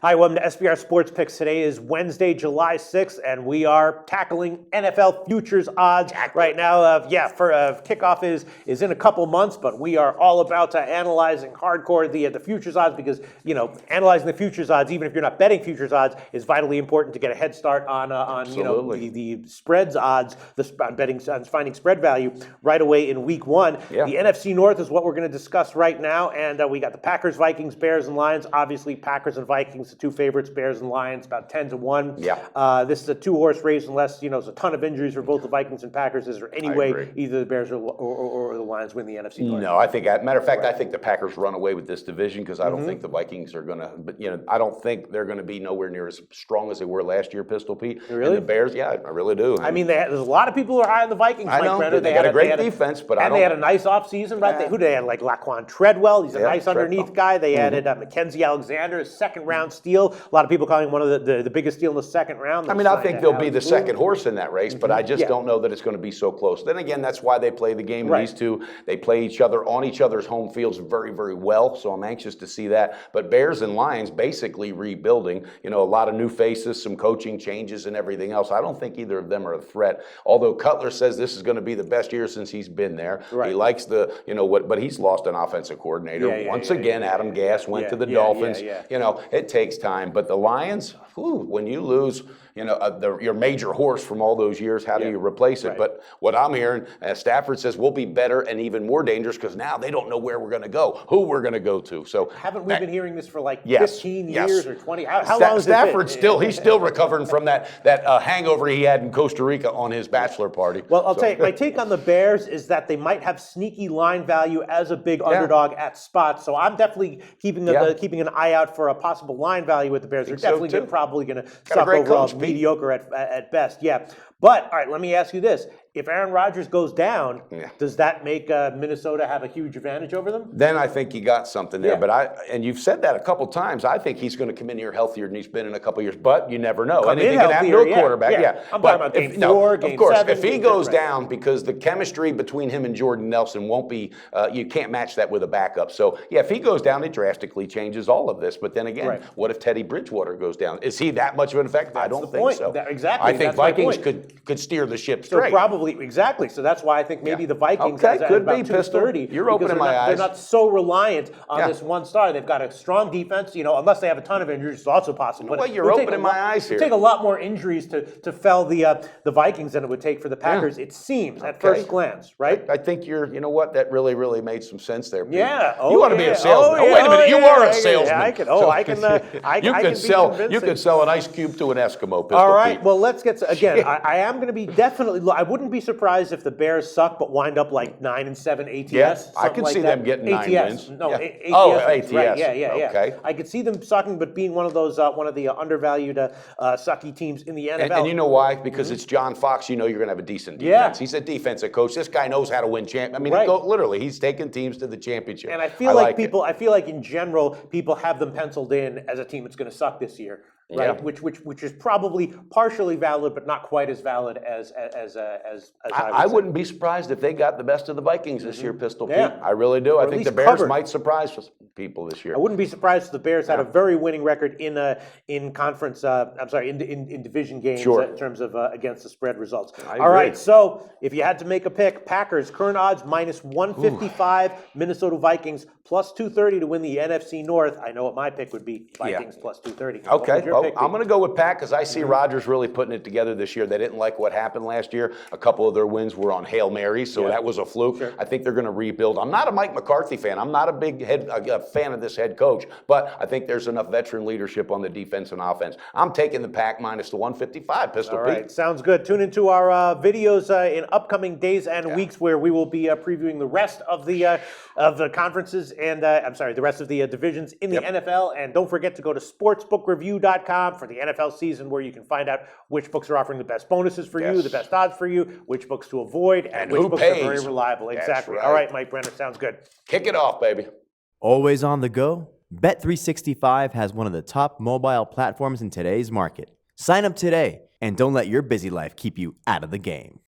Hi, welcome to SBR Sports Picks. Today is Wednesday, July 6th, and we are tackling NFL futures odds right now. Kickoff is in a couple months, but we are all about analyzing hardcore the futures odds because, analyzing the futures odds, even if you're not betting futures odds, is vitally important to get a head start on the spreads odds, on betting, on finding spread value right away in week one. Yeah. The NFC North is what we're going to discuss right now, and we got the Packers, Vikings, Bears, and Lions. Obviously, Packers and Vikings, the two favorites, Bears and Lions, about 10-1. Yeah. This is a two-horse race unless, there's a ton of injuries for both the Vikings and Packers. Is there any way either the Bears or the Lions win the NFC North? No, I think, matter of fact, I think the Packers run away with this division because I don't think the Vikings are going to, I don't think they're going to be nowhere near as strong as they were last year, Pistol Pete. Really? And the Bears, yeah, I really do. I mean, there's a lot of people who are high on the Vikings. I know, Brenner. They got a great defense, but they had a nice offseason, right? Who they had, like Laquan Treadwell. He's a nice underneath guy. They added Mackenzie Alexander, a second-round steal. A lot of people calling him one of the biggest steal in the second round. I mean, I think they'll be the second horse in that race, but I just don't know that it's going to be so close. Then again, that's why they play the game. These two, they play each other on each other's home fields very, very well, so I'm anxious to see that. But Bears and Lions basically rebuilding, a lot of new faces, some coaching changes and everything else. I don't think either of them are a threat, although Cutler says this is going to be the best year since he's been there. Right. He likes but he's lost an offensive coordinator. Once again, Adam Gass went to the Dolphins. It takes time, but the Lions, when you lose, your major horse from all those years, how do you replace it? Right. But what I'm hearing, Stafford says we'll be better and even more dangerous because now they don't know where we're going to go, who we're going to go to. So haven't we been hearing this for like 15 years or 20? How long is Stafford's he's still recovering from that hangover he had in Costa Rica on his bachelor party. Well, I'll tell you, my take on the Bears is that they might have sneaky line value as a big underdog at spots. So I'm definitely keeping an eye out for a possible line value with the Bears. They're definitely probably going to suck overall. Mediocre at best, But, all right, let me ask you this. If Aaron Rodgers goes down, does that make Minnesota have a huge advantage over them? Then I think you got something there. But and you've said that a couple times. I think he's going to come in here healthier than he's been in a couple years. But you never know. Anything can happen to a quarterback. I'm talking about game 4, game 7. If he goes down, because the chemistry between him and Jordan Nelson won't be, you can't match that with a backup. So, if he goes down, it drastically changes all of this. But then again, what if Teddy Bridgewater goes down? Is he that much of an effect? I don't think so. Exactly. I think Vikings could steer the ship straight. So probably, exactly. So that's why I think maybe the Vikings could be 230. You're opening my eyes. They're not so reliant on this one star. They've got a strong defense, unless they have a ton of injuries, it's also possible. But you're opening my eyes here. It would take a lot more injuries to fell the Vikings than it would take for the Packers, it seems, at first glance, right? I think you know what? That really, really made some sense there, Pete. Yeah. You want to be a salesman. Wait a minute. You are a salesman. You could sell an ice cube to an Eskimo, Pistol All right. Pete. Well, let's get again. I am going to be I wouldn't be surprised if the Bears suck but wind up like 9-7 ATS. Yeah, I could see them getting 9 wins. No, ATS. ATS. Right. Yeah. Okay. I could see them sucking, but being one of those one of the undervalued sucky teams in the NFL. And you know why? Because it's John Fox. You're going to have a decent defense. He's a defensive coach. This guy knows how to win champ. I mean, literally, he's taking teams to the championship. And I feel I feel like in general, people have them penciled in as a team that's going to suck this year. Right, which is probably partially valid, but not quite as valid as I wouldn't be surprised if they got the best of the Vikings this year, Pistol Pete. I really do. I think the Bears might surprise people this year. I wouldn't be surprised if the Bears had a very winning record in conference. In division games in terms of against the spread results. All right, so if you had to make a pick, Packers current odds -155, Minnesota Vikings +230 to win the NFC North. I know what my pick would be. Vikings +230. Okay. I'm going to go with Pack because I see Rodgers really putting it together this year. They didn't like what happened last year. A couple of their wins were on Hail Marys, so that was a fluke. I think they're going to rebuild. I'm not a Mike McCarthy fan. I'm not a big fan of this head coach, but I think there's enough veteran leadership on the defense and offense. I'm taking the Pack -155, Pistol Pete. All right, sounds good. Tune into our videos in upcoming days and weeks where we will be previewing the rest of the conferences and the rest of the divisions in the NFL. And don't forget to go to sportsbookreview.com for the NFL season, where you can find out which books are offering the best bonuses for you, the best odds for you, which books to avoid, and which books are very reliable. Exactly. All right, Mike Brenner, sounds good. Kick it off, baby. Always on the go? Bet365 has one of the top mobile platforms in today's market. Sign up today and don't let your busy life keep you out of the game.